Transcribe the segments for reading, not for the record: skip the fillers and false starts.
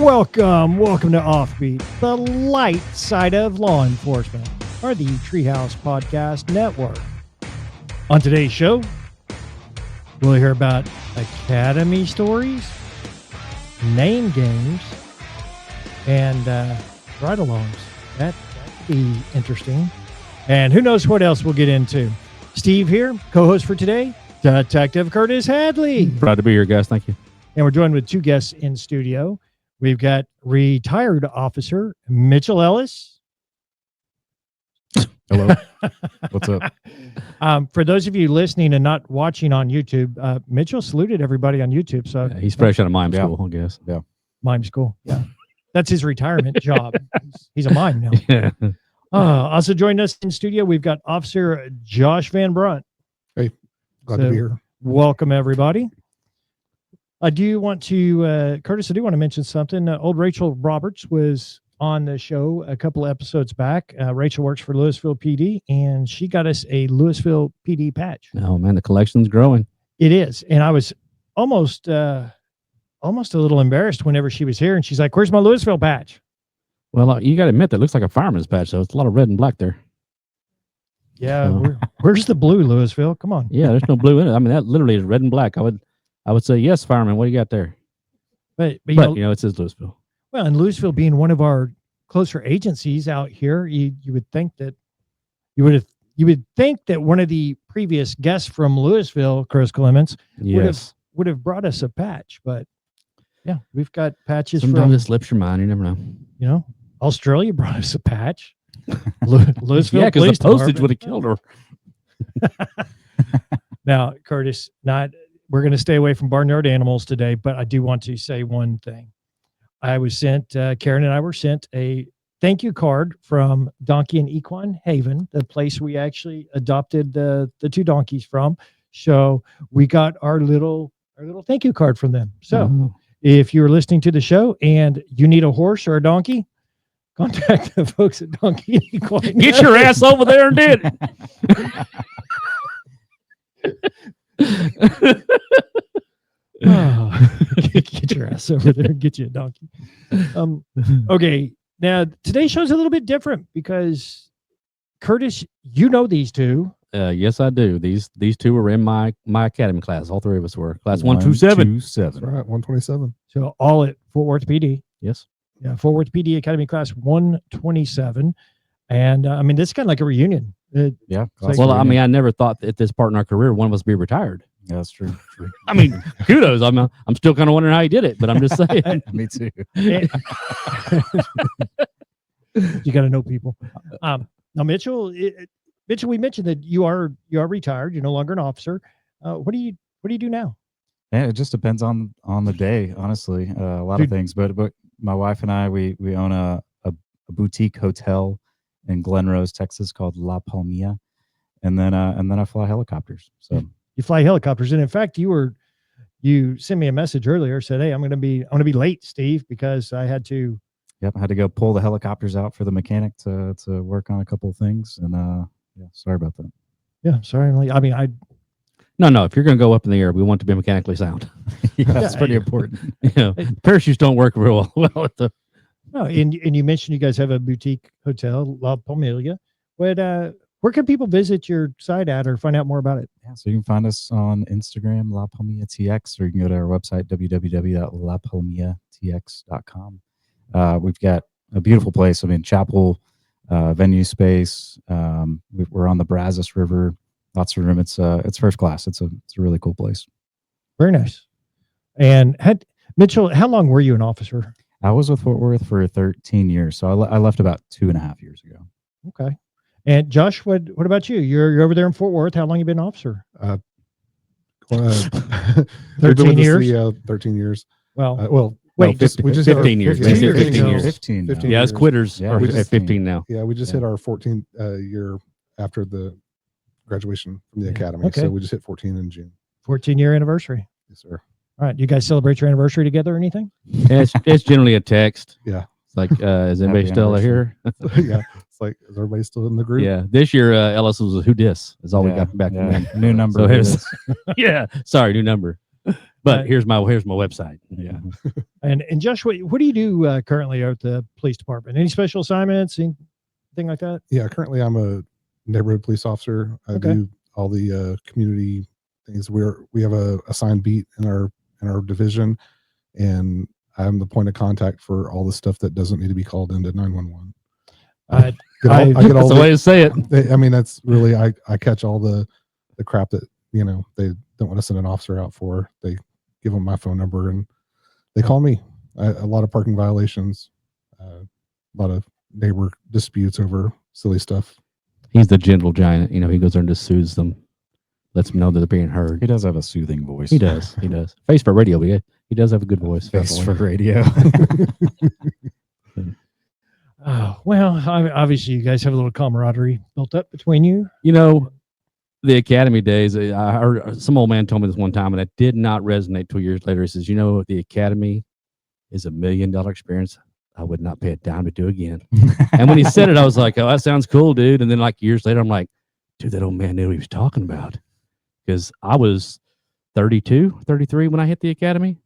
Welcome to Offbeat, the light side of law enforcement, or the Treehouse Podcast Network. On today's show, we'll hear about academy stories, name games, and ride-alongs. That'd be interesting. And who knows what else we'll get into. Steve here, co-host for today, Detective Curtis Hadley. Proud to be here, guys. Thank you. And we're joined with two guests in studio. We've got retired Officer Mitchell Ellis. Hello. What's up? For those of you listening and not watching on YouTube, Mitchell saluted everybody on YouTube. So he's fresh out of mime school, I guess. Yeah. Mime school. Yeah. That's his retirement job. He's a mime now. Yeah. Also joining us in studio, we've got Officer Josh Vanbrunt. Hey, glad to be here. Welcome, everybody. I do want to, Curtis, I do want to mention something. Old Rachel Roberts was on the show a couple of episodes back. Rachel works for Louisville PD, and she got us a Louisville PD patch. Oh, man, the collection's growing. It is. And I was almost a little embarrassed whenever she was here, and she's like, "Where's my Louisville patch?" Well, you got to admit, that looks like a fireman's patch, so it's a lot of red and black there. Yeah. Where's the blue, Louisville? Come on. Yeah, there's no blue in it. I mean, that literally is red and black. I would say, yes, fireman, what do you got there? But you know, it says Louisville. Well, and Louisville being one of our closer agencies out here, you would think that you would think that one of the previous guests from Louisville, Chris Clements, would have brought us a patch. But yeah, we've got patches. Sometimes it slips your mind. You never know. You know, Australia brought us a patch. Louisville, yeah, because the postage would have killed her. Now, Curtis, we're going to stay away from barnyard animals today, but I do want to say one thing. I was sent, Karen and I were sent a thank you card from Donkey and Equine Haven, the place we actually adopted the two donkeys from. So we got our little thank you card from them. So if you're listening to the show and you need a horse or a donkey, contact the folks at Donkey and Equine. Get your ass over there and did it. Get your ass over there and get you a donkey. Okay, now today's show's a little bit different because Curtis, you know these two. Yes, I do. These two were in my academy class. All three of us were class 127. That's right, 127. So all at Fort Worth PD. Yes. Yeah, Fort Worth PD Academy class 127, and I mean this is kind of like a reunion. Yeah. Well, I mean, I never thought at this part in our career one of us be retired. Yeah, that's true. I mean, kudos. I'm still kind of wondering how he did it, but I'm just saying. Me too. You got to know people. Now, Mitchell, we mentioned that you are retired. You're no longer an officer. What do you do now? Yeah, it just depends on the day. Honestly, a lot of things. But my wife and I, we own a boutique hotel in Glen Rose, Texas, called La Palmilla, and then I fly helicopters. So. You fly helicopters, and in fact, you sent me a message earlier. Said, "Hey, I'm going to be late, Steve, because I had to." Yep, I had to go pull the helicopters out for the mechanic to work on a couple of things, and yeah, sorry about that. Yeah, sorry. I mean, No. If you're going to go up in the air, we want to be mechanically sound. Yeah, that's pretty important. You know, parachutes don't work real well at the. No, and you mentioned you guys have a boutique hotel, La Palmilla. Where can people visit your site at or find out more about it? Yeah, so you can find us on Instagram, La Palmilla TX, or you can go to our website, www.lapalmillatx.com. We've got a beautiful place. I mean, chapel, venue space. We're on the Brazos River. Lots of room. It's first class. It's a really cool place. Very nice. And Mitchell, how long were you an officer? I was with Fort Worth for 13 years. So I left about 2.5 years ago. Okay. And Josh, what about you? You're over there in Fort Worth. How long you been an officer? 13 years. 13 years. Well, wait, we just 15 years. 15 years. 15. Yeah, it's quitters. Yeah, Are we're at 15 now. Yeah, we just hit our 14th year after the graduation from the academy. Okay. So we just hit 14 in June. 14-year anniversary. Yes, sir. All right. You guys celebrate your anniversary together or anything? Yeah, it's generally a text. Yeah. It's like, is anybody still here? Yeah. It's like, is everybody still in the group? Yeah. This year, Ellis was a who dis is all we got back then. New number. So yeah. Sorry, new number. But here's my website. Yeah. And Josh, what do you do currently at the police department? Any special assignments, anything like that? Yeah, currently I'm a neighborhood police officer. I do all the community things. We have a assigned beat in our division, and I'm the point of contact for all the stuff that doesn't need to be called into 911. I get all That's the way to say it. I mean, that's really I catch all the crap that they don't want to send an officer out for. They give them my phone number and they call me. A lot of parking violations, a lot of neighbor disputes over silly stuff. He's the gentle giant. He goes there and just soothes them, lets them know that they're being heard. He does have a soothing voice. He does. Face for radio, but he does have a good voice. Face for radio. Oh, well, obviously you guys have a little camaraderie built up between you. The academy days, I heard some old man told me this one time, and it did not resonate 2 years later. He says, the academy is $1 million experience. I would not pay a dime to do again. And when he said it, I was like, oh, that sounds cool, dude. And then like years later, I'm like, dude, that old man knew what he was talking about. Because I was 32, 33 when I hit the academy.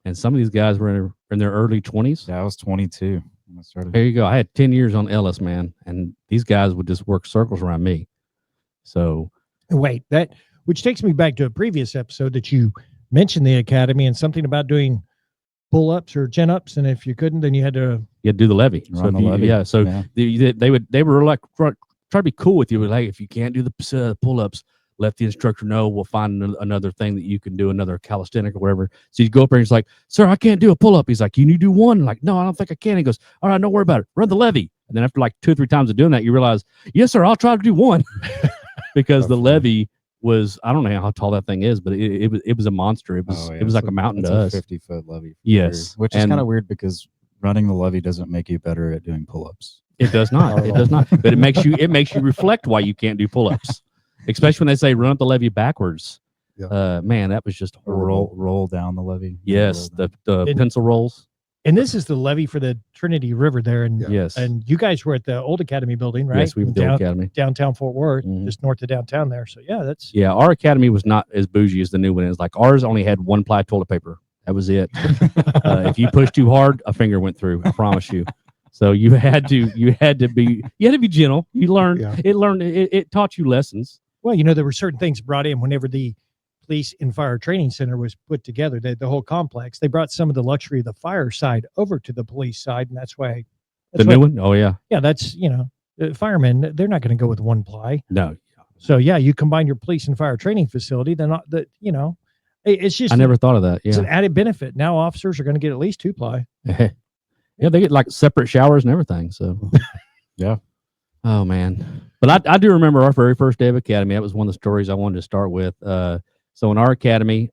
And some of these guys were in their early 20s. Yeah, I was 22 when I started. There you go. I had 10 years on Ellis, man. And these guys would just work circles around me. So wait, which takes me back to a previous episode that you mentioned the academy and something about doing pull-ups or chin-ups, and if you couldn't, then you had to do the levy. Run the levy. Yeah, so yeah. They were like try to be cool with you. Like, if you can't do the pull-ups, let the instructor know. We'll find another thing that you can do, another calisthenic or whatever. So you go up there and he's like, sir, I can't do a pull-up. He's like, you need to do one. I'm like, no, I don't think I can. He goes, all right, don't worry about it. Run the levy. And then after like 2 or 3 times of doing that, you realize, yes, sir, I'll try to do one. Because the levy was, I don't know how tall that thing is, but it was a monster. It was like a mountain to us. 50-foot levy. Yes. Which is kind of weird because running the levy doesn't make you better at doing pull-ups. It does not. It does not. But it makes you reflect why you can't do pull-ups. Especially when they say run up the levy backwards. Yeah. Man, that was just horrible. Roll down the levy. Yes, the pencil rolls. And this is the levee for the Trinity River there. And yes. And you guys were at the old academy building, right? Yes, we were at the old academy. Downtown Fort Worth, just north of downtown there. So yeah, our academy was not as bougie as the new one is. Like ours only had 1-ply toilet paper. That was it. If you pushed too hard, a finger went through. I promise you. So you had to be gentle. You learned. Yeah. It taught you lessons. Well, there were certain things brought in whenever the police and fire training center was put together, the whole complex. They brought some of the luxury of the fire side over to the police side, and that's why the new one. Oh yeah, that's firemen. They're not going to go with 1-ply. No. So yeah, you combine your police and fire training facility. They're not that. It's just I never thought of that. Yeah, it's an added benefit. Now officers are going to get at least 2-ply. Yeah, they get like separate showers and everything. So yeah. Oh man, but I do remember our very first day of academy. That was one of the stories I wanted to start with. So in our academy,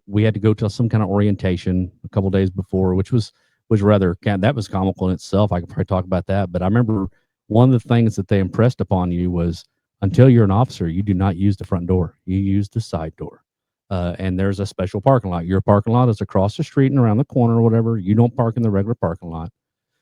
we had to go to some kind of orientation a couple days before, which was rather, that was comical in itself. I could probably talk about that. But I remember one of the things that they impressed upon you was until you're an officer, you do not use the front door. You use the side door. And there's a special parking lot. Your parking lot is across the street and around the corner or whatever. You don't park in the regular parking lot.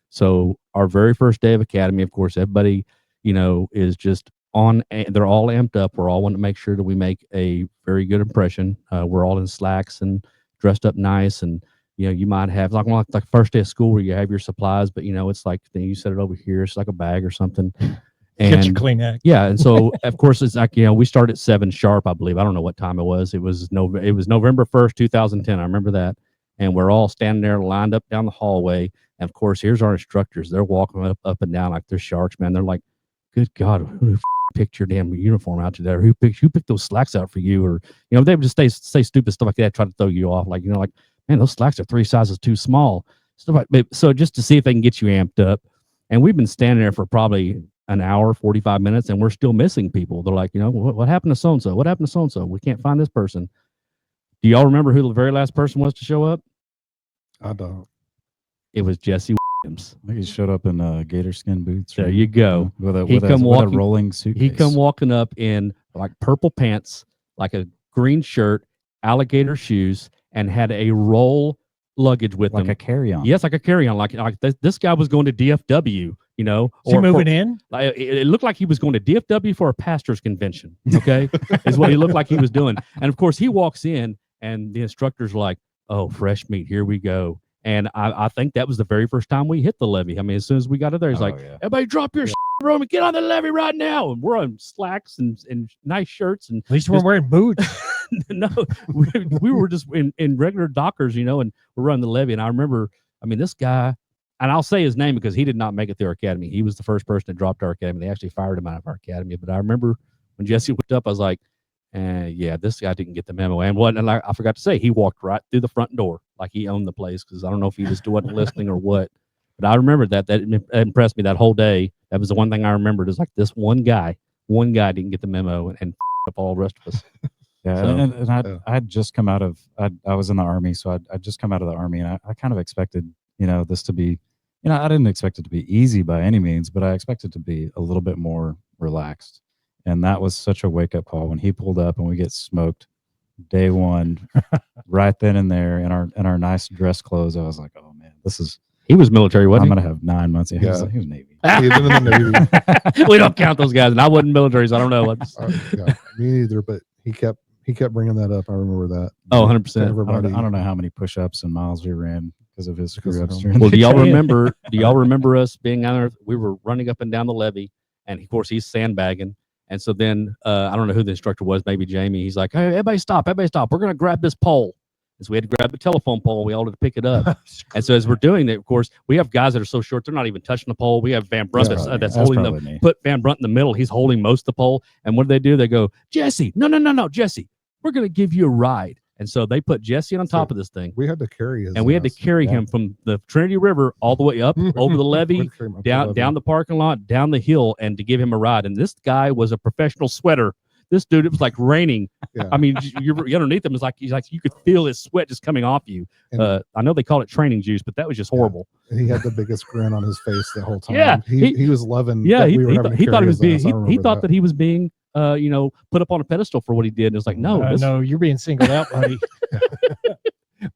So our very first day of academy, of course, everybody, is just they're all amped up. We're all wanting to make sure that we make a very good impression. We're all in slacks and dressed up nice. And, you might have like first day of school where you have your supplies, but it's like, you set it over here. It's like a bag or something. And get your Kleenex. Yeah. And so of course it's like, we start at 7 sharp, I believe. I don't know what time it was. It was November 1st, 2010. I remember that. And we're all standing there lined up down the hallway. And of course, here's our instructors. They're walking up and down like they're sharks, man. They're like, good God, who picked your damn uniform out today? Or who picked those slacks out for you? Or, they would just say stupid stuff like that, try to throw you off. Like, like, man, those slacks are 3 sizes too small. Stuff like, so just to see if they can get you amped up. And we've been standing there for probably an hour, 45 minutes, and we're still missing people. They're like, what happened to so-and-so? What happened to so-and-so? We can't find this person. Do y'all remember who the very last person was to show up? I don't. It was Jesse Williams. I think he showed up in gator skin boots. There you go. With a rolling suitcase. He come walking up in like purple pants, like a green shirt, alligator shoes, and had a roll luggage with him. Like a carry-on. Yes, like a carry-on. Like this guy was going to DFW, Is he moving in? It looked like he was going to DFW for a pastor's convention, okay? Is what he looked like he was doing. And of course, he walks in, and the instructor's like, oh, fresh meat, here we go. And I think that was the very first time we hit the levee. I mean, as soon as we got it there, he's like, everybody drop your Roman, get on the levee right now. And we're on slacks and nice shirts. And At least we're wearing boots. no, we were just in regular Dockers, and we're running the levee. And I remember, I mean, this guy, and I'll say his name because he did not make it through our academy. He was the first person that dropped our academy. They actually fired him out of our academy. But I remember when Jesse looked up, I was like, yeah, this guy didn't get the memo. And I forgot to say, he walked right through the front door like he owned the place, because I don't know if he just wasn't listening or what. But I remember that impressed me that whole day. That was the one thing I remembered, is like this one guy didn't get the memo and up all the rest of us. Yeah, So, and I'd just come out of, I was in the Army, so I'd just come out of the Army, and I kind of expected, this to be, I didn't expect it to be easy by any means, but I expected it to be a little bit more relaxed. And that was such a wake-up call when he pulled up and we get smoked day one, right then and there in our nice dress clothes. I was like, oh man, he was military, wasn't I'm he? gonna have 9 months. Yeah, he was Navy. He's in the Navy. We don't count those guys, and I wasn't military, so I don't know. Yeah, me neither. But he kept bringing that up. I remember that. Oh, 100%. Everybody. I don't know how many push-ups and miles we ran because of his screw-ups. Well, do y'all remember? Do y'all remember us being out there? We were running up and down the levee, and of course he's sandbagging. And so then I don't know who the instructor was, maybe Jamie. He's like, "Hey, everybody stop! Everybody stop! We're gonna grab this pole." And so we had to grab the telephone pole. We all had to pick it up. And so as we're doing that, of course, we have guys that are so short they're not even touching the pole. We have Vanbrunt that's holding them. Put Vanbrunt in the middle. He's holding most of the pole. And what do? They go, Jesse, no, Jesse, we're gonna give you a ride. And so they put Jesse on top of this thing. We had to carry his and we had to carry him from the Trinity River all the way up over the levee, down the parking lot, down the hill, and to give him a ride. And this guy was a professional sweater. This dude, it was like raining. Yeah. I mean, you're underneath him. It's like you could feel his sweat just coming off you. I know they call it training juice, but that was just horrible. And he had the biggest grin on his face the whole time. Yeah, he was loving. Yeah, he thought he was being. He thought that he was being. Put up on a pedestal for what he did. And it's like, no, no, you're being singled out, buddy.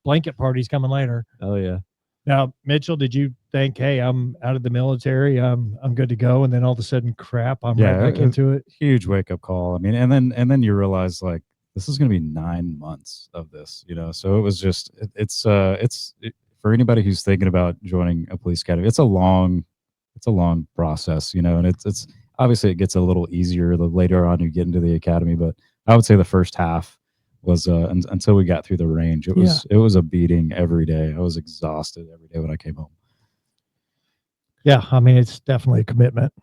Blanket party's coming later. Oh yeah. Now, Mitchell, did you think, hey, I'm out of the military, I'm good to go, and then all of a sudden, crap, I'm right back into it? Huge wake up call. I mean, and then you realize like this is going to be 9 months of this, So it was just it's for anybody who's thinking about joining a police academy, it's a long process, and it's obviously it gets a little easier the later on you get into the academy, but I would say the first half was until we got through the range, it was a beating every day. I was exhausted every day when I came home. Yeah, I mean it's definitely a commitment,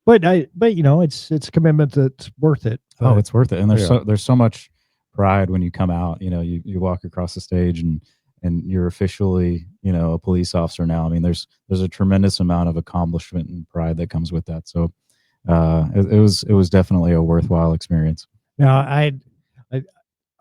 but it's a commitment that's worth it. Oh, it's worth it, and there's so much pride when you come out. You walk across the stage and you're officially a police officer now. I mean, there's a tremendous amount of accomplishment and pride that comes with that. So it was definitely a worthwhile experience. Now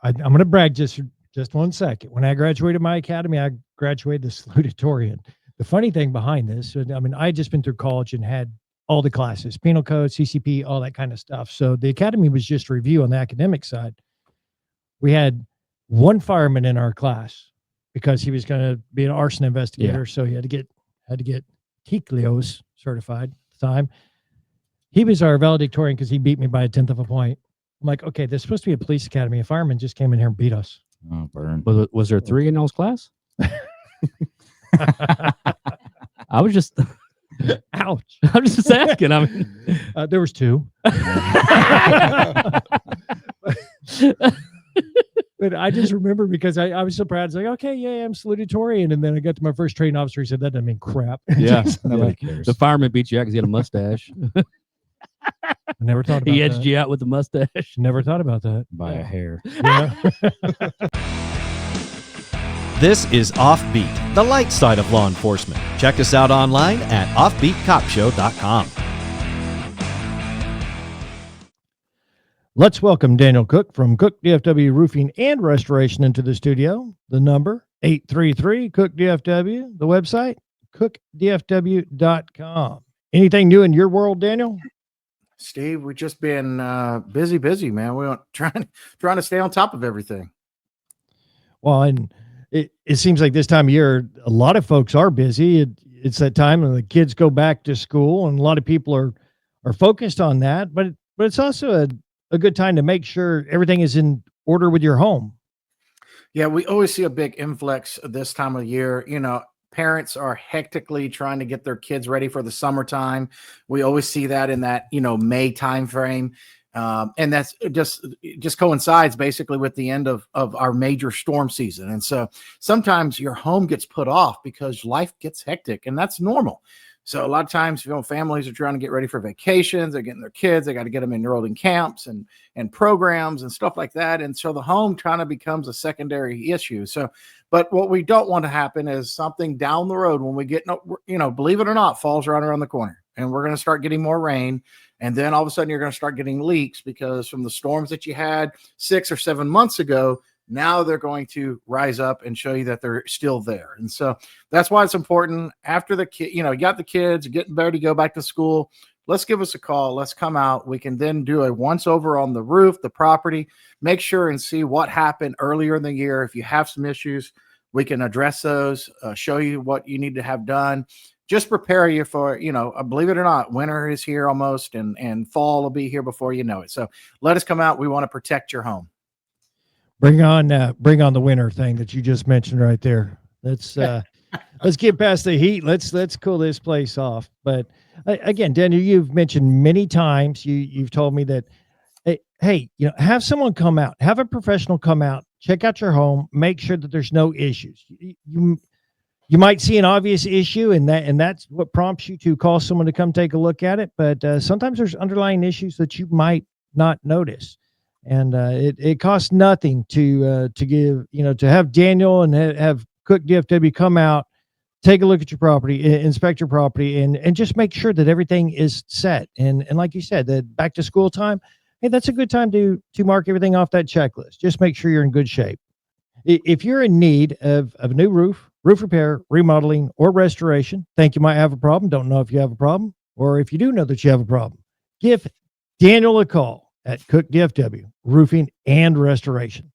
I'm going to brag just 1 second. When I graduated my academy, I graduated the salutatorian. The funny thing behind this, I mean, I had just been through college and had all the classes, penal code, CCP, all that kind of stuff. So the academy was just review on the academic side. We had one fireman in our class because he was going to be an arson investigator. Yeah. So he had to get TCLIOS certified at the time. He was our valedictorian because he beat me by 1/10 of a point. I'm like, okay, there's supposed to be a police academy. A fireman just came in here and beat us. Oh, burn. Was there 3 in y'all's class? I was just, ouch. I'm just asking. I mean, there was 2. But I just remember because I was so proud. It's like, okay, yeah, I'm salutatorian. And then I got to my first training officer. He said, that doesn't mean crap. Yeah. Nobody cares. The fireman beat you out because he had a mustache. I never thought about that. He edged you out with the mustache. Never thought about that. By a hair. Yeah. This is Offbeat, the light side of law enforcement. Check us out online at offbeatcopshow.com. Let's welcome Daniel Cook from Cook DFW Roofing and Restoration into the studio. The number 833 Cook DFW. The website cookdfw.com. Anything new in your world, Daniel? Steve, we've just been busy, man. We're trying to stay on top of everything. Well, and it seems like this time of year, a lot of folks are busy. It's that time when the kids go back to school, and a lot of people are focused on that. But it's also a good time to make sure everything is in order with your home. Yeah, we always see a big influx this time of year. Parents are hectically trying to get their kids ready for the summertime. We always see that in that, May time frame. And that's just coincides basically with the end of our major storm season. And so sometimes your home gets put off because life gets hectic, and that's normal. So a lot of times, families are trying to get ready for vacations. They're getting their kids. They got to get them enrolled in camps and programs and stuff like that. And so the home kind of becomes a secondary issue. So, but what we don't want to happen is something down the road when we get, believe it or not, fall's right around the corner, and we're going to start getting more rain. And then all of a sudden you're going to start getting leaks because from the storms that you had 6 or 7 months ago, now they're going to rise up and show you that they're still there. And so that's why it's important after the kid, you got the kids getting ready to go back to school. Let's give us a call. Let's come out. We can then do a once over on the roof, the property, make sure and see what happened earlier in the year. If you have some issues, we can address those, show you what you need to have done. Just prepare you for, believe it or not, winter is here almost, and fall will be here before you know it. So let us come out. We want to protect your home. Bring on the winter thing that you just mentioned right there. Let's get past the heat. Let's cool this place off. But again, Daniel, you've mentioned many times, you've told me that, hey, have someone come out, have a professional come out, check out your home, make sure that there's no issues. You might see an obvious issue, and that's what prompts you to call someone to come take a look at it. But sometimes there's underlying issues that you might not notice. And it costs nothing to give, to have Daniel and have Cook DFW come out, take a look at your property, inspect your property, and just make sure that everything is set. And like you said, that back to school time, hey, that's a good time to mark everything off that checklist. Just make sure you're in good shape. If you're in need of a new roof repair, remodeling, or restoration, think you might have a problem, don't know if you have a problem, or if you do know that you have a problem, give Daniel a call at Cook DFW Roofing and Restoration.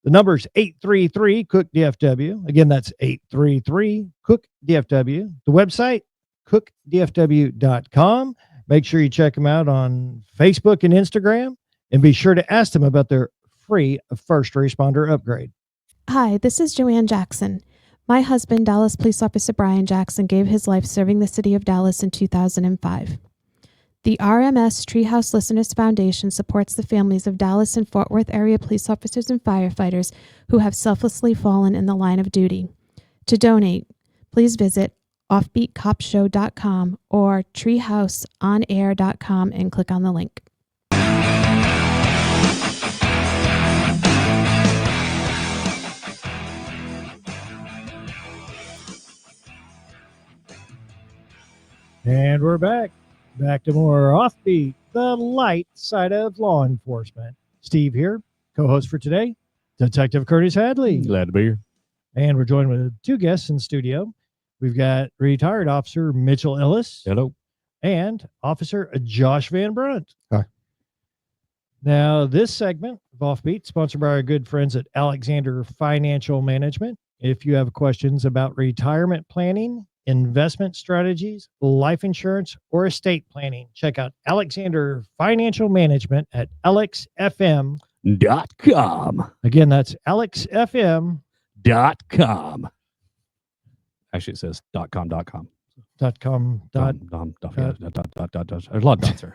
The number is 833 Cook DFW. Again, that's 833 Cook DFW. The website, cookdfw.com. Make sure you check them out on Facebook and Instagram, and be sure to ask them about their free first responder upgrade. Hi, this is Joanne Jackson. My husband, Dallas Police Officer Brian Jackson, gave his life serving the city of Dallas in 2005. The RMS Treehouse Listeners Foundation supports the families of Dallas and Fort Worth area police officers and firefighters who have selflessly fallen in the line of duty. To donate, please visit offbeatcopshow.com or treehouseonair.com and click on the link. And we're back to more Offbeat, the light side of law enforcement. Steve here, co-host for today, Detective Curtis Hadley. Glad to be here. And we're joined with 2 guests in studio. We've got retired Officer Mitchell Ellis. Hello. And Officer Josh Vanbrunt. Hi. Now, this segment of Offbeat, sponsored by our good friends at Alexander Financial Management. If you have questions about retirement planning, investment strategies, life insurance, or estate planning, check out Alexander Financial Management at alexfm.com. Again, that's alexfm.com. Actually, it says .com. .com. There's a lot of dots there.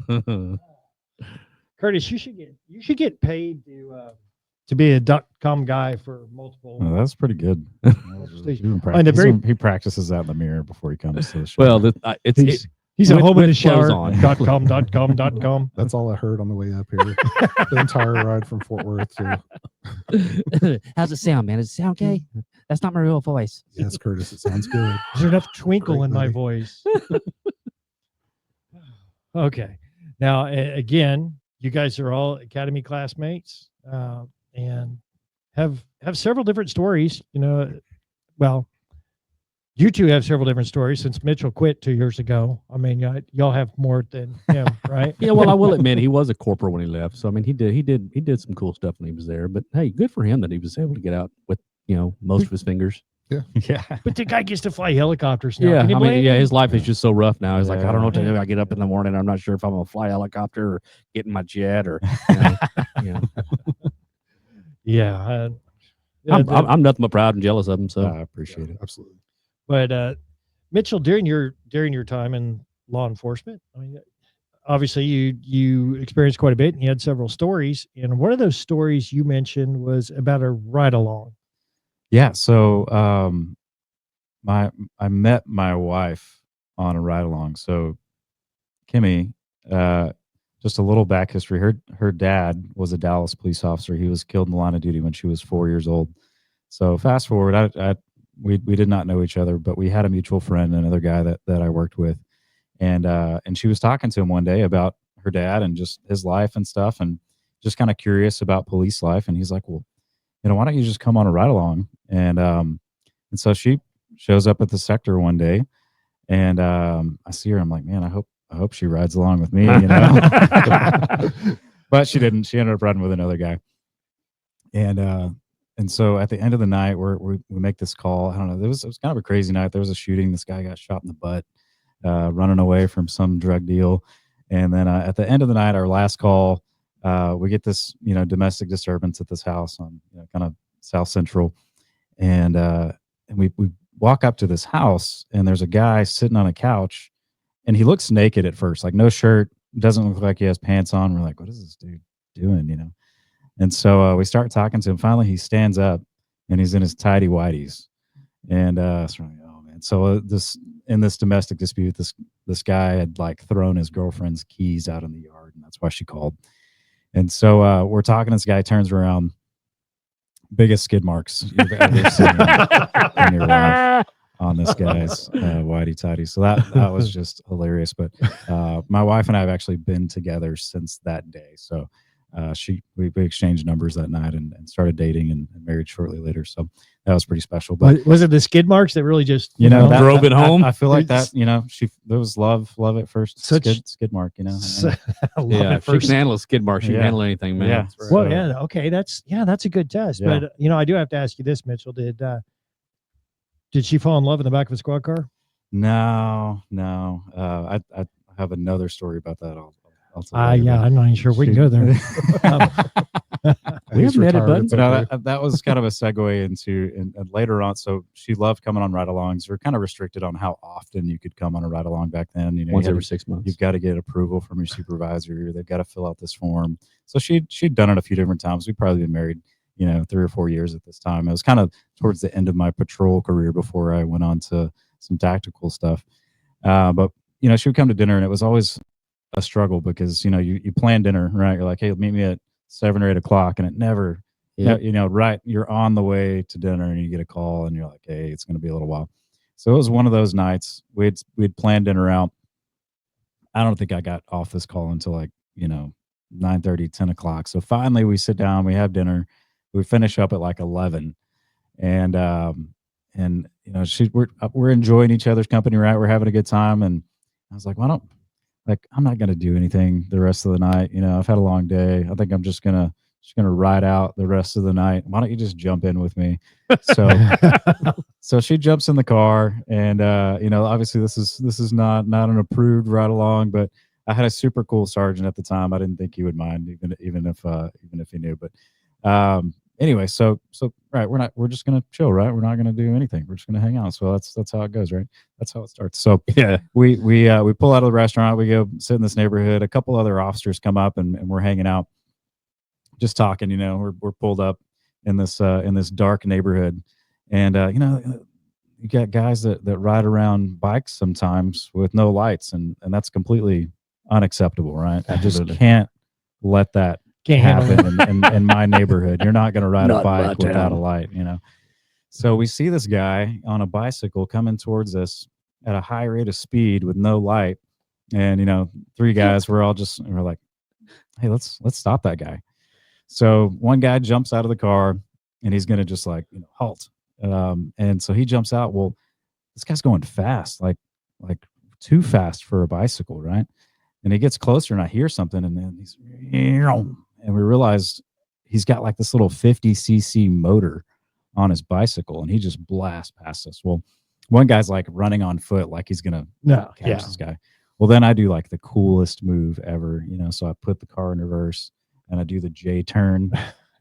.com. Curtis, you should get paid to be a .com guy for multiple. Oh, that's pretty good. He practices that in the mirror before he comes to the show. Well, he's at home in the with shower. clothes on. .com. That's all I heard on the way up here. The entire ride from Fort Worth to. How's it sound, man? Does it sound okay? That's not my real voice. Yes, Curtis, it sounds good. Is there enough twinkle Great in my movie. voice? Okay. Now, again, you guys are all Academy classmates and have several different stories. Well, you two have several different stories since Mitchell quit 2 years ago. I mean, y'all have more than him, right? Yeah, well, I will admit he was a corporal when he left. So I mean, he did some cool stuff when he was there. But hey, good for him that he was able to get out with most of his fingers. Yeah. But the guy gets to fly helicopters now. Yeah, Can you I mean, blame yeah, him? his life is just so rough now. He's like, I don't know what to Yeah. do. I get up in the morning. I'm not sure if I'm gonna fly a helicopter or get in my jet or. You know. Yeah. I'm nothing but proud and jealous of him. So I appreciate it. Absolutely. But Mitchell, during your time in law enforcement, I mean, obviously you experienced quite a bit, and you had several stories. And one of those stories you mentioned was about a ride along. Yeah. So I met my wife on a ride along. So Kimmy, just a little back history. Her dad was a Dallas police officer. He was killed in the line of duty when she was 4 years old. So fast forward, we did not know each other, but we had a mutual friend, another guy that I worked with, and she was talking to him one day about her dad and just his life and stuff, and just kind of curious about police life. And he's like, well, why don't you just come on a ride along? And so she shows up at the sector one day, and I see her. I'm like, man, I hope she rides along with me, But she didn't. She ended up riding with another guy. And so at the end of the night, we make this call. I don't know. It was kind of a crazy night. There was a shooting. This guy got shot in the butt, running away from some drug deal. And then at the end of the night, our last call, we get this, domestic disturbance at this house on kind of South Central, and we walk up to this house, and there's a guy sitting on a couch, and he looks naked at first, like no shirt, doesn't look like he has pants on. We're like, what is this dude doing, And so we start talking to him. Finally, he stands up, and he's in his tidy whities, and so we're like, oh man. So in this domestic dispute, this guy had like thrown his girlfriend's keys out in the yard, and that's why she called. And so we're talking. This guy turns around, biggest skid marks you've ever seen in your life on this guy's whitey tidy. So that was just hilarious. But my wife and I have actually been together since that day. So we exchanged numbers that night and started dating and married shortly later. So that was pretty special. But Was it the skid marks that really just that drove it home? I feel like that. There was love at first. Such- skid mark. I love yeah, it if she can first. handle a skid mark, she can Yeah. handle anything, man. Yeah. Well, So- yeah, okay, that's a good test. Yeah. But I do have to ask you this, Mitchell. Did she fall in love in the back of a squad car? No. I have another story about that. I'll tell you. Yeah, I'm not even sure we can go there. We He's have netted retired, buttons. it's okay. That was kind of a segue into and later on. So she loved coming on ride-alongs. We're kind of restricted on how often you could come on a ride-along back then. Once you had every to- 6 months. You've got to get approval from your supervisor. They've got to fill out this form. So she'd done it a few different times. We'd probably been married, 3 or 4 years at this time. It was kind of towards the end of my patrol career before I went on to some tactical stuff. But she would come to dinner, and it was always a struggle because you plan dinner, right? You're like, hey, meet me at 7 or 8 o'clock, and it never. Yeah. Right. You're on the way to dinner and you get a call and you're like, hey, it's going to be a little while. So it was one of those nights we'd planned dinner out. I don't think I got off this call until 9:30, 10 o'clock. So finally we sit down, we have dinner, we finish up at like 11, and we're enjoying each other's company, right? We're having a good time. And I was like, I'm not going to do anything the rest of the night. I've had a long day. I think I'm just going to ride out the rest of the night. Why don't you just jump in with me? So she jumps in the car, and obviously this is not an approved ride along, but I had a super cool sergeant at the time. I didn't think he would mind, even if he knew. But anyway, so right, we're just gonna chill, right? We're not gonna do anything. We're just gonna hang out. So that's how it goes, right? That's how it starts. So Yeah. we pull out of the restaurant. We go sit in this neighborhood. A couple other officers come up, and we're hanging out, just talking. We're pulled up in this dark neighborhood, and you got guys that ride around bikes sometimes with no lights, and that's completely unacceptable, right? I just Absolutely. can't let that Can't handle it. happen in my neighborhood. You're not going to ride Not a in bike my without a town. light, So we see this guy on a bicycle coming towards us at a high rate of speed with no light, and 3 guys. We're like, hey, let's stop that guy. So one guy jumps out of the car, and he's going to just halt. And so he jumps out. Well, this guy's going fast, like too fast for a bicycle, right? And he gets closer, and I hear something, and then and we realize he's got like this little 50cc motor on his bicycle, and he just blasts past us. Well, one guy's like running on foot, like he's gonna catch this guy. Well, then I do like the coolest move ever, so I put the car in reverse and I do the J turn,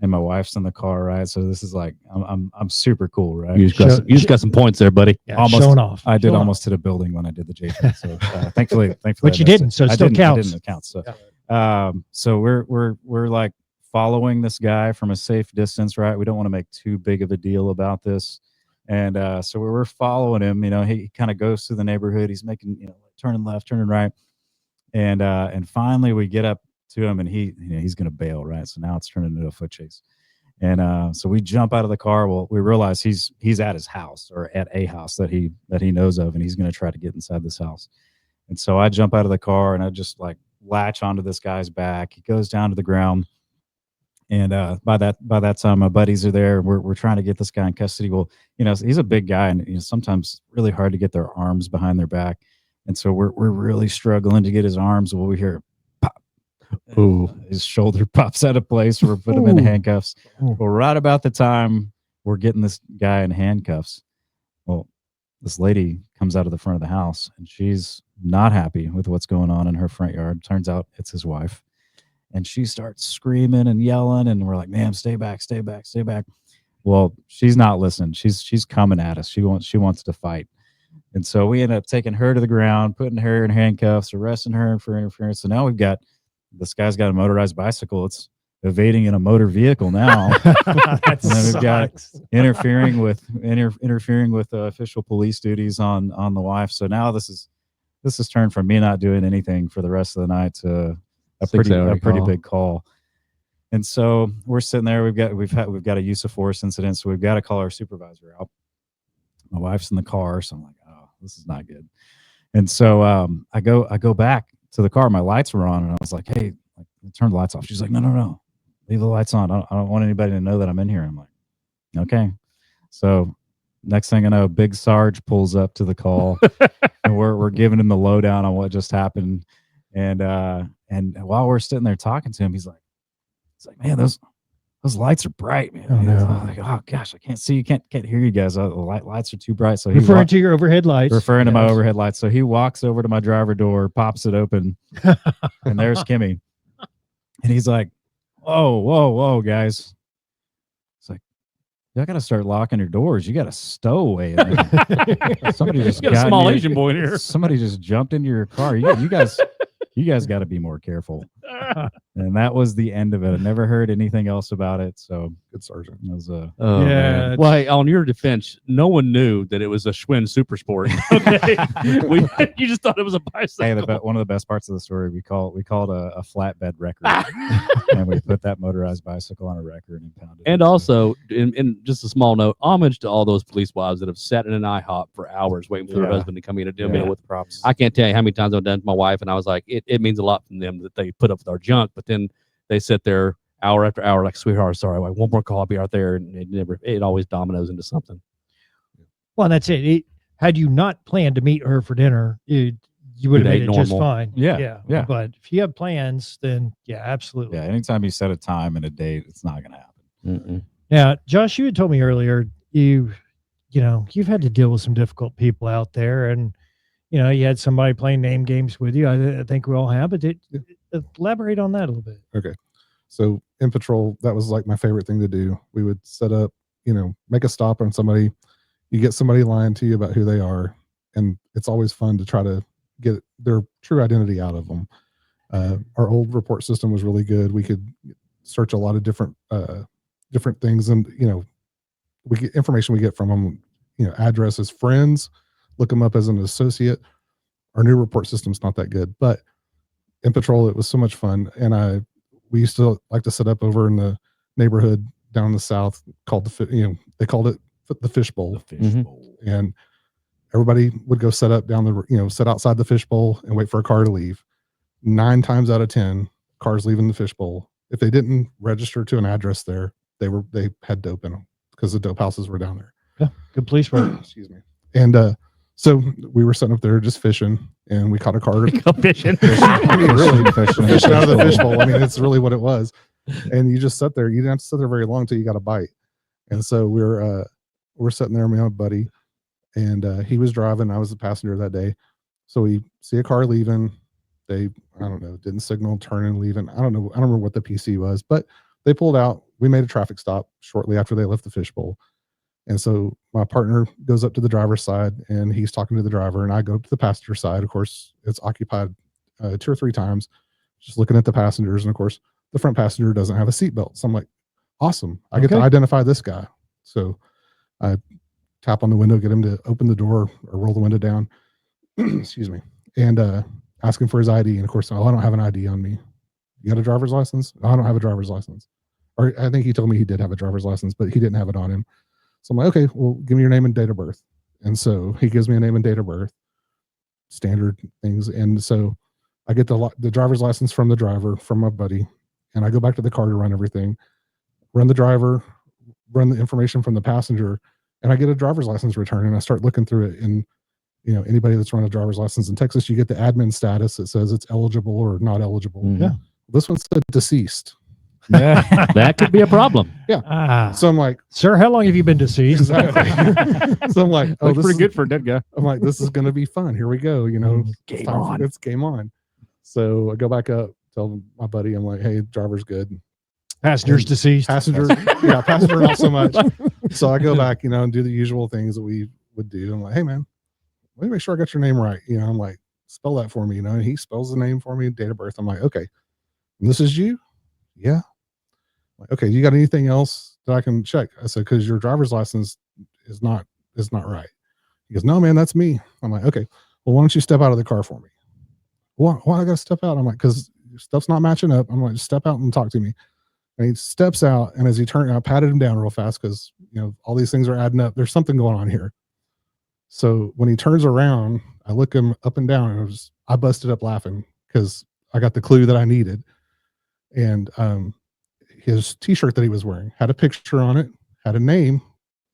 and my wife's in the car, right? So this is like I'm super cool, right? You just got some points there, buddy. Yeah, almost showing off. I did almost hit a building when I did the J turn. So thankfully, but you didn't, so it still counts. I didn't count. So, so we're like following this guy from a safe distance, right? We don't want to make too big of a deal about this. And so we're following him, he kind of goes through the neighborhood. He's making, turning left, turning right. And finally we get up to him, and he's going to bail, right? So now it's turning into a foot chase. And so we jump out of the car. Well, we realize he's at his house, or at a house that he knows of, and he's going to try to get inside this house. And so I jump out of the car, and I just like latch onto this guy's back. He goes down to the ground. And by that time, my buddies are there. We're trying to get this guy in custody. Well, he's a big guy, and sometimes really hard to get their arms behind their back. And so we're really struggling to get his arms. Well, we hear pop. Ooh, his shoulder pops out of place. We're putting him in handcuffs. Well, right about the time we're getting this guy in handcuffs, well, this lady comes out of the front of the house, and she's not happy with what's going on in her front yard. Turns out it's his wife. And she starts screaming and yelling, and we're like, "Ma'am, stay back, stay back, stay back." Well, she's not listening. She's coming at us. She wants to fight. And so we end up taking her to the ground, putting her in handcuffs, arresting her for interference. So now we've got this guy's got a motorized bicycle. It's evading in a motor vehicle now. And then we've got interfering with official police duties on the wife. So now this is turned from me not doing anything for the rest of the night to a pretty big call. And so we're sitting there. We've got a use of force incident, so we've got to call our supervisor out. My wife's in the car, so I'm like, oh, this is not good. And so I go back to the car. My lights were on, and I was like, hey, turn the lights off. She's like, no, leave the lights on. I don't want anybody to know that I'm in here. I'm like, okay. So next thing I know, Big Sarge pulls up to the call, and we're giving him the lowdown on what just happened. And while we're sitting there talking to him, he's like, man, those lights are bright, man. Oh, no. I'm like, oh gosh, I can't see you, can't hear you guys. The lights are too bright. So referring to your overhead lights. Referring to my overhead lights. So he walks over to my driver door, pops it open, and there's Kimmy. And he's like, whoa, guys. It's like, y'all got to start locking your doors. You got a stowaway in there. Somebody just got a small Asian boy in here. Somebody just jumped into your car. You guys got to be more careful. And that was the end of it. I never heard anything else about it. So Good sergeant. it was Oh, Yeah, man. Well, hey, on your defense, no one knew that it was a Schwinn Super Sport. Okay, you just thought it was a bicycle. hey, one of the best parts of the story, we called a flatbed record, and we put that motorized bicycle on a record and pounded it. And also, in just a small note, homage to all those police wives that have sat in an IHOP for hours waiting for their husband to come in and do a meal with props. I can't tell you how many times I've done it to my wife, and I was like, it means a lot from them that they put up with our junk, but then they sit there hour after hour like, sweetheart, sorry, like, one more call, I'll be out there, and it always dominoes into something. Well, that's it. Had you not planned to meet her for dinner, you would have made it just fine. Yeah. But if you have plans, then yeah, absolutely. Yeah, anytime you set a time and a date, it's not going to happen. Now, Josh, you had told me earlier you've had to deal with some difficult people out there, and you had somebody playing name games with you. I think we all have, but elaborate on that a little bit. Okay. So in patrol, that was like my favorite thing to do. We would set up, make a stop on somebody. You get somebody lying to you about who they are, and it's always fun to try to get their true identity out of them. Our old report system was really good. We could search a lot of different things, and we get information we get from them. Addresses, friends, look them up as an associate. Our new report system's not that good, but in patrol it was so much fun, and we used to like to set up over in the neighborhood down in the south called they called it the fishbowl. The fishbowl. And everybody would go set up down sit outside the fishbowl and wait for a car to leave. 9 times out of 10, cars leaving the fishbowl, if they didn't register to an address there, they had dope in them because the dope houses were down there. Yeah, good police work. Excuse me. And so we were sitting up there just fishing, and we caught a car. Fishing. I mean, really fishing out of the fishbowl. I mean, it's really what it was. And you just sat there. You didn't have to sit there very long until you got a bite. And so we're sitting there, me and my buddy, and he was driving. I was the passenger that day. So we see a car leaving. They, I don't know, didn't signal, turning, leaving. I don't know. I don't remember what the PC was, but they pulled out. We made a traffic stop shortly after they left the fishbowl. And so my partner goes up to the driver's side and he's talking to the driver, and I go up to the passenger side. Of course, it's occupied 2 or 3 times, just looking at the passengers. And of course, the front passenger doesn't have a seatbelt. So I'm like, awesome. I get to identify this guy. So I tap on the window, get him to open the door or roll the window down. Excuse me. And ask him for his ID. And of course, oh, I don't have an ID on me. You got a driver's license? Oh, I don't have a driver's license. Or I think he told me he did have a driver's license, but he didn't have it on him. So I'm like, okay, well, give me your name and date of birth. And so he gives me a name and date of birth, standard things. And so I get the driver's license from the driver, from my buddy, and I go back to the car to run everything, run the driver, run the information from the passenger, and I get a driver's license return. And I start looking through it. And, you know, anybody that's run a driver's license in Texas, you get the admin status that says it's eligible or not eligible. Mhm. Yeah. This one said deceased. Yeah, that could be a problem. Ah, So I'm like, sir, how long have you been deceased? exactly. So I'm like, oh, Looks this pretty is good for a dead guy. I'm like, this is going to be fun. Here we go. You know, Game it's time on. it's game on. So I go back up, tell my buddy, I'm like, hey, driver's good. Passengers deceased. Passenger, yeah, passenger not so much. So I go back, you know, and do the usual things that we would do. I'm like, hey, man, let me make sure I got your name right. You know, I'm like, spell that for me. You know, and he spells the name for me, date of birth. I'm like, okay, and this is you? Yeah. Like, okay, you got anything else that I can check? I said, because your driver's license is not right. He goes, no, man, that's me. I'm like, okay, well, why don't you step out of the car for me? Why I got to step out? I'm like, because stuff's not matching up. I'm like, just step out and talk to me. And he steps out, and as he turned, I patted him down real fast because, you know, all these things are adding up. There's something going on here. So when he turns around, I look him up and down, and I busted up laughing because I got the clue that I needed. And his T-shirt that he was wearing had a picture on it, had a name,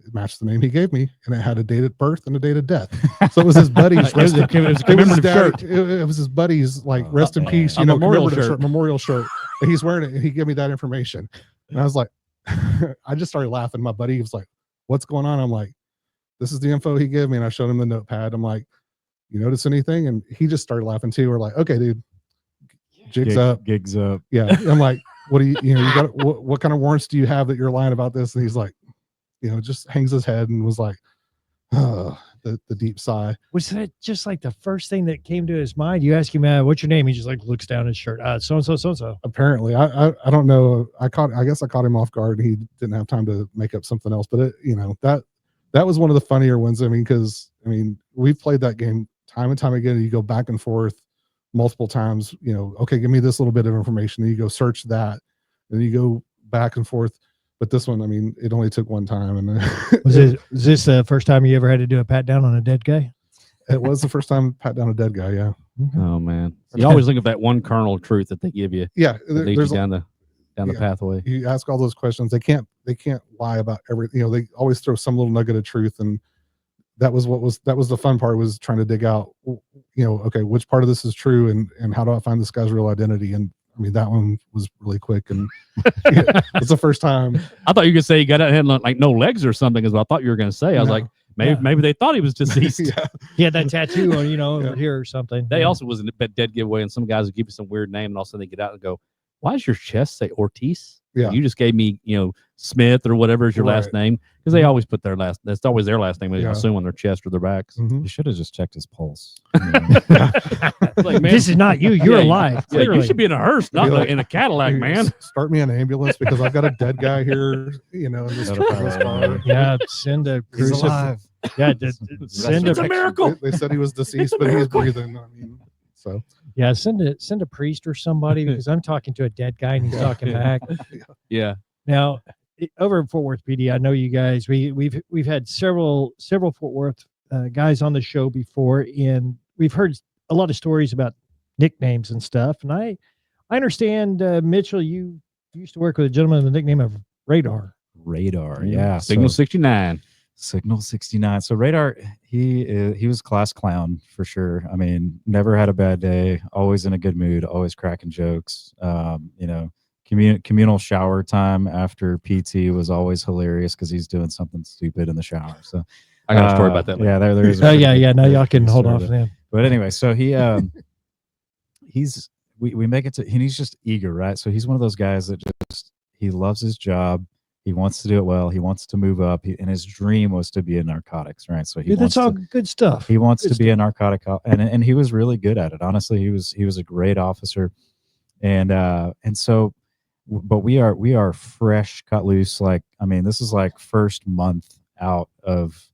it matched the name he gave me, and it had a date of birth and a date of death. So it was his buddy's. It was a commemorative shirt. It was his buddy's, like, rest in peace, you know, memorial memorial shirt. And he's wearing it, and he gave me that information. And I was like, I just started laughing. My buddy was like, "What's going on?" I'm like, "This is the info he gave me," and I showed him the notepad. I'm like, "You notice anything?" And he just started laughing too. We're like, "Okay, dude, gigs up." Yeah. I'm like, what do you know, you got, what kind of warrants do you have that you're lying about this? And he's like, you know, just hangs his head and was like, oh, the deep sigh. Was that just like the first thing that came to his mind? You ask him, what's your name? He just like looks down his shirt. So-and-so. Apparently, I don't know. I guess I caught him off guard, and he didn't have time to make up something else. But it, you know, that was one of the funnier ones. I mean, because we've played that game time and time again. And you go back and forth multiple times. You know, okay, give me this little bit of information. Then you go search that, and you go back and forth. But this one, I mean, it only took one time. And was this the first time you ever had to do a pat down on a dead guy? It was the first time I pat down a dead guy. Yeah. Oh man, you always look at that one kernel of truth that they give you. Yeah, that leads you down the pathway. You ask all those questions. They can't lie about everything. You know, they always throw some little nugget of truth, and that was the fun part, was trying to dig out, you know, okay, which part of this is true, and how do I find this guy's real identity? And I mean, that one was really quick, and yeah, it's the first time. I thought you could say he got out and had like no legs or something, is what I thought you were going to say. I was like, maybe they thought he was deceased. Yeah. He had that tattoo on, you know, over here or something. They also was a dead giveaway, and some guys would give you some weird name, and all of a sudden they get out and go, "Why does your chest say Ortiz? Yeah. You just gave me, you know, Smith or whatever is your last name," because they always put their last. That's always their last name. They assume on their chest or their backs. Mhm. You should have just checked his pulse. Like, man, This is not you. You're alive. Yeah, you should be in a hearse, not in a Cadillac, man. Start me an ambulance because I've got a dead guy here, you know, in this car. Yeah, send a He's alive. Yeah, send It's a a miracle. They said he was deceased, but he's breathing. I mean, so yeah, send a priest or somebody, because I'm talking to a dead guy and he's talking back. Yeah. Now, over in Fort Worth PD, I know you guys. We've had several Fort Worth guys on the show before, and we've heard a lot of stories about nicknames and stuff. And I understand, Mitchell, you used to work with a gentleman with the nickname of Radar. Radar, yeah. Signal 69. Signal 69. So Radar, he was class clown for sure. I mean, never had a bad day, always in a good mood, always cracking jokes. You know, communal shower time after PT was always hilarious because he's doing something stupid in the shower. So I got a story about that. Yeah, there is. Oh yeah. Now y'all can hold off on him. But anyway, so we make it to, and he's just eager, right? So he's one of those guys that he loves his job. He wants to do it well. He wants to move up. And his dream was to be in narcotics, right? So that's all good stuff. He wants to be a narcotic, and he was really good at it. Honestly, he was a great officer, and so, but we are fresh, cut loose. Like, I mean, this is like first month out of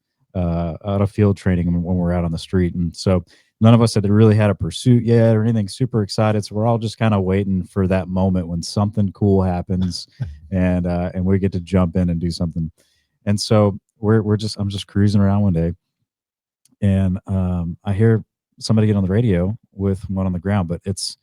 field training when we're out on the street, and so none of us had really had a pursuit yet or anything super excited. So we're all just kind of waiting for that moment when something cool happens, and we get to jump in and do something. And so I'm just cruising around one day, and I hear somebody get on the radio with one on the ground, but it's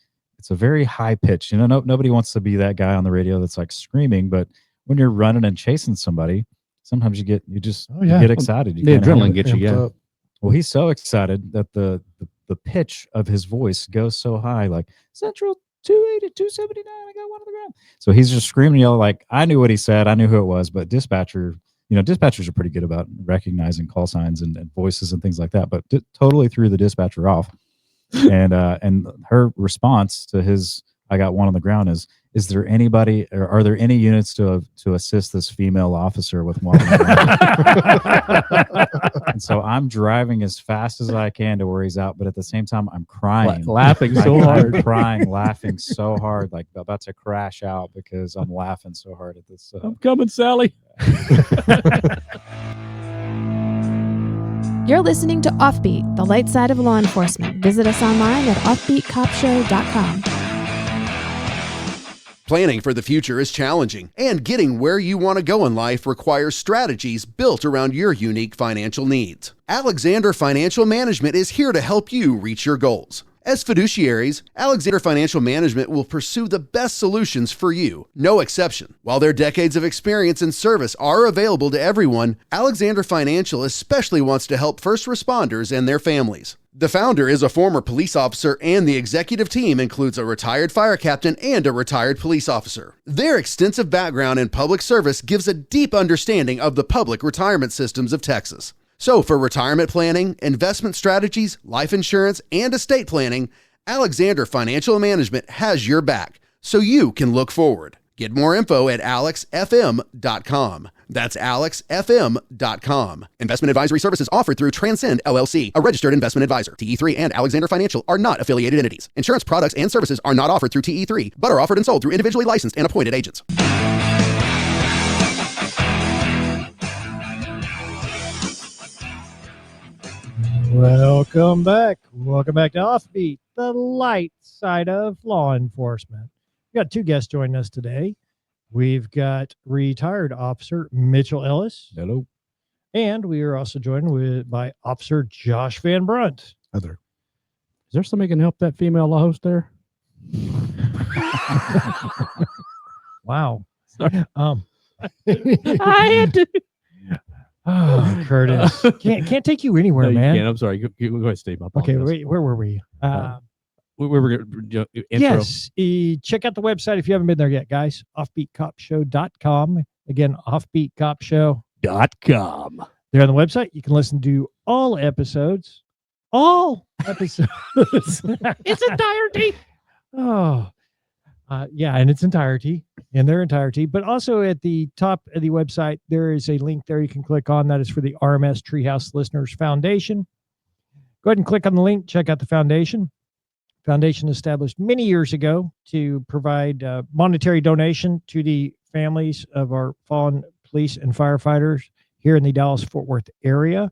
a very high pitch. You know, nobody wants to be that guy on the radio that's like screaming, but when you're running and chasing somebody, sometimes you get excited. The adrenaline gets you. Yeah. Well, he's so excited that the pitch of his voice goes so high, like Central 280, 279, I got one on the ground. So he's just screaming, yelling, like, I knew what he said. I knew who it was, but dispatchers are pretty good about recognizing call signs and voices and things like that, but totally threw the dispatcher off. And her response to his, I got one on the ground is there anybody, or are there any units to assist this female officer with one? And so I'm driving as fast as I can to where he's out, but at the same time I'm crying, laughing so hard, laughing so hard, like about to crash out because I'm laughing so hard at this. I'm coming, Sally. You're listening to Offbeat, the light side of law enforcement. Visit us online at offbeatcopshow.com. Planning for the future is challenging, and getting where you want to go in life requires strategies built around your unique financial needs. Alexander Financial Management is here to help you reach your goals. As fiduciaries, Alexander Financial Management will pursue the best solutions for you, no exception. While their decades of experience and service are available to everyone, Alexander Financial especially wants to help first responders and their families. The founder is a former police officer, and the executive team includes a retired fire captain and a retired police officer. Their extensive background in public service gives a deep understanding of the public retirement systems of Texas. So for retirement planning, investment strategies, life insurance, and estate planning, Alexander Financial Management has your back, so you can look forward. Get more info at alexfm.com. That's alexfm.com. Investment advisory services offered through Transcend LLC, a registered investment advisor. TE3 and Alexander Financial are not affiliated entities. Insurance products and services are not offered through TE3, but are offered and sold through individually licensed and appointed agents. Welcome back. Welcome back to Offbeat, the light side of law enforcement. We've got two guests joining us today. We've got retired Officer Mitchell Ellis. Hello. And we are also joined by Officer Josh Vanbrunt. Heather. Is there somebody can help that female law host there? Wow. Sorry. I had to. Oh, Curtis. Can't take you anywhere, No, you man. can't. I'm sorry. Go ahead, Steve. Okay, wait, where were we? We were intro. Yes. Check out the website if you haven't been there yet, guys. Offbeatcopshow.com. Again, offbeatcopshow.com. There on the website, you can listen to all episodes. All episodes. Its entirety. Oh, yeah, in its entirety, in their entirety. But also at the top of the website, there is a link there you can click on. That is for the RMS Treehouse Listeners Foundation. Go ahead and click on the link. Check out the foundation. Foundation established many years ago to provide monetary donation to the families of our fallen police and firefighters here in the Dallas-Fort Worth area.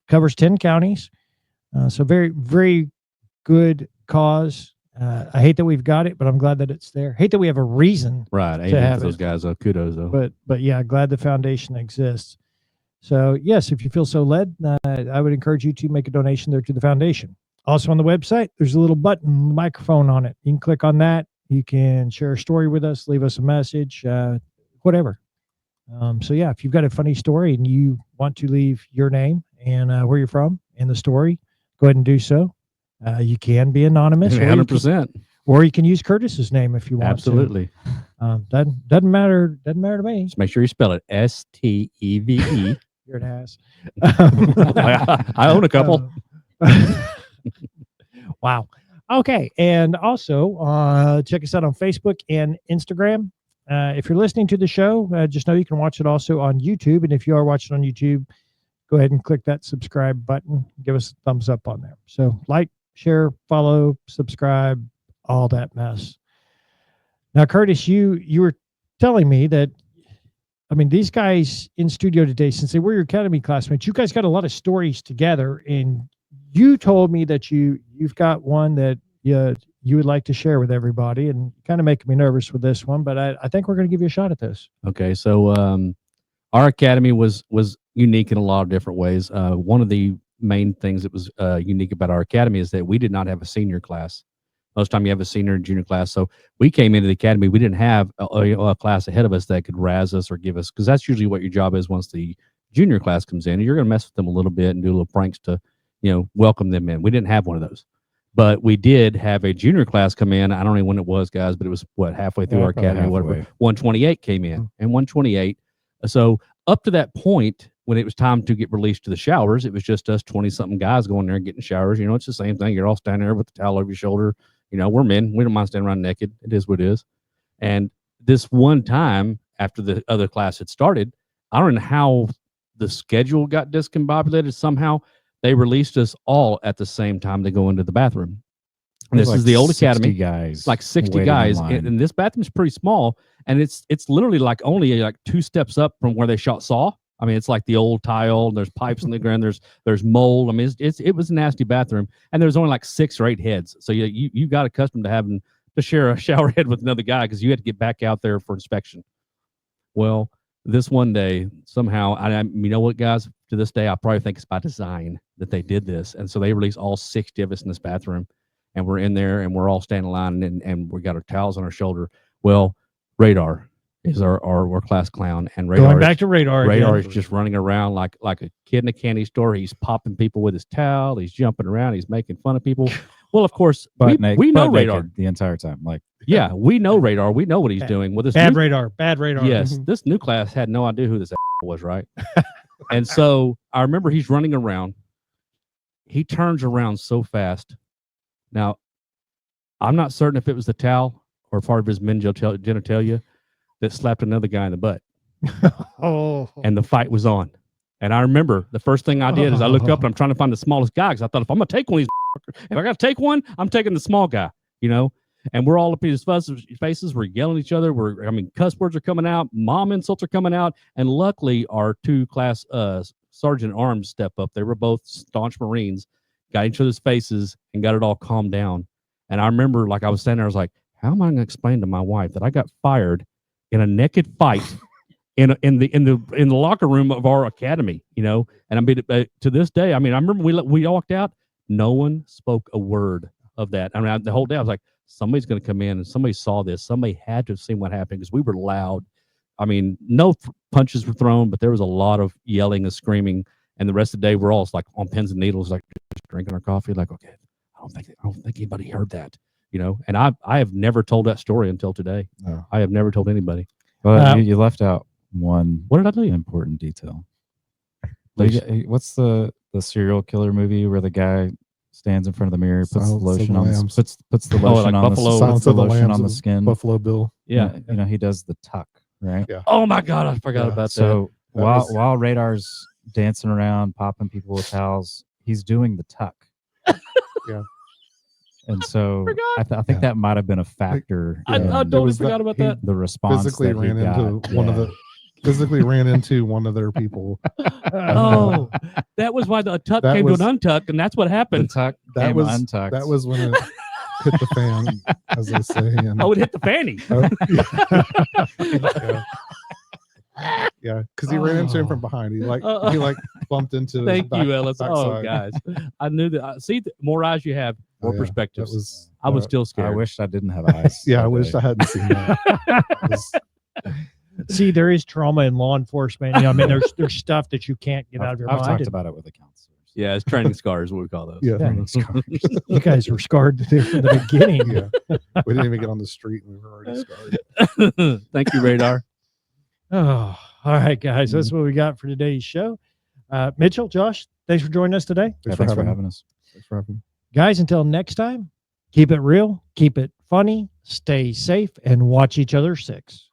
Covers 10 counties. So very, very good cause. I hate that we've got it, but I'm glad that it's there. Hate that we have a reason. Right. Amen for those guys. Kudos, though. But yeah, glad the foundation exists. So yes, if you feel so led, I would encourage you to make a donation there to the foundation. Also on the website, there's a little button, microphone on it. You can click on that. You can share a story with us, leave us a message, whatever. So yeah, if you've got a funny story and you want to leave your name and where you're from and the story, go ahead and do so. You can be anonymous. 100%. Or you can use Curtis's name if you want Absolutely. to. Doesn't matter. Doesn't matter to me. Just make sure you spell it STEVE. You're an ass. I own a couple. Wow. Okay. And also check us out on Facebook and Instagram. If you're listening to the show, just know you can watch it also on YouTube. And if you are watching on YouTube, go ahead and click that subscribe button. Give us a thumbs up on there. So like, share, follow, subscribe, all that mess. Now, Curtis, you were telling me that, I mean, these guys in studio today, since they were your academy classmates, you guys got a lot of stories together, and you told me that you've got one that you would like to share with everybody, and kind of making me nervous with this one, but I think we're going to give you a shot at this. Okay, so our academy was unique in a lot of different ways. One of the main things that was unique about our academy is that we did not have a senior class. Most time you have a senior and junior class. So we came into the academy, we didn't have a class ahead of us that could razz us or give us, because that's usually what your job is once the junior class comes in. You're going to mess with them a little bit and do little pranks to, welcome them in. We didn't have one of those. But we did have a junior class come in. I don't know when it was, guys, but it was halfway through our academy. Whatever. 128 came in, and 128. So up to that point, when it was time to get released to the showers, it was just us 20-something guys going there and getting showers. It's the same thing. You're all standing there with the towel over your shoulder. We're men. We don't mind standing around naked. It is what it is. And this one time, after the other class had started, I don't know how the schedule got discombobulated. Somehow they released us all at the same time to go into the bathroom. And this is the old academy. Guys, like 60 guys. And this bathroom's pretty small. And it's literally like only like 2 steps up from where they shot Saw. I mean, it's like the old tile. There's pipes in the ground. There's mold. I mean, it was a nasty bathroom, and there's only like 6 or 8 heads. So you got accustomed to having to share a shower head with another guy because you had to get back out there for inspection. Well, this one day somehow, you know what, guys? To this day, I probably think it's by design that they did this, and so they released all 60 of us in this bathroom, and we're in there, and we're all standing in line, and we got our towels on our shoulder. Well, Radar is our class clown, and Radar going back to Radar. Radar again. is just running around like a kid in a candy store. He's popping people with his towel. He's jumping around. He's making fun of people. Well, of course, we know Radar the entire time. Like, yeah, we know Radar. We know what he's doing with this bad Radar. Yes, this new class had no idea who this was, right? And so I remember he's running around. He turns around so fast. Now, I'm not certain if it was the towel or part of his genitalia that slapped another guy in the butt. And the fight was on. And I remember the first thing I did is I looked up and I'm trying to find the smallest guy, because I thought if I'm going to take one of these, if I got to take one, I'm taking the small guy, And we're all up in his faces. We're yelling at each other. Cuss words are coming out. Mom insults are coming out. And luckily, our 2 class sergeant arms step up. They were both staunch Marines, got each other's faces and got it all calmed down. And I remember, like, I was standing there, I was like, how am I going to explain to my wife that I got fired in a naked fight in the locker room of our academy, And I mean, to this day, I remember we walked out, no one spoke a word of that. The whole day I was like, somebody's going to come in and somebody saw this. Somebody had to have seen what happened, because we were loud. No punches were thrown, but there was a lot of yelling and screaming. And the rest of the day, we're all like on pins and needles, like just drinking our coffee. Like, okay, I don't think anybody heard that, And I have never told that story until today. No. I have never told anybody. But you left out one. What did I tell you? Important detail. What's the serial killer movie where the guy stands in front of the mirror, puts the lotion on the skin? Buffalo Bill. Yeah. He does the tuck, right? Yeah. Oh my God, I forgot about that. So while Radar's dancing around, popping people with towels, he's doing the tuck. Yeah. And so I think that might have been a factor. I totally forgot about that. The response physically ran into one of their people. Oh, that was why the tuck came to an untuck, and that's what happened. The tuck came untucked. That was when it hit the fan, as they say. And, it hit the fanny. Yeah, because he ran into him from behind. He bumped into. Thank his you, Ellis. backside. Guys, I knew that. See, the more eyes you have, more perspectives. I was still scared. I wished I didn't have eyes. I wish I hadn't seen that. See, there is trauma in law enforcement. There's stuff that you can't get out of your mind. I've talked about it with the counselors. Yeah, it's training scars, what we call those. Yeah. Training scars. You guys were scarred from the beginning. Yeah. We didn't even get on the street and we were already scarred. Thank you, Radar. Oh, all right, guys. That's what we got for today's show. Mitchell, Josh, thanks for joining us today. Thanks for having us. Thanks for having me. Guys, until next time, keep it real, keep it funny, stay safe, and watch each other 6.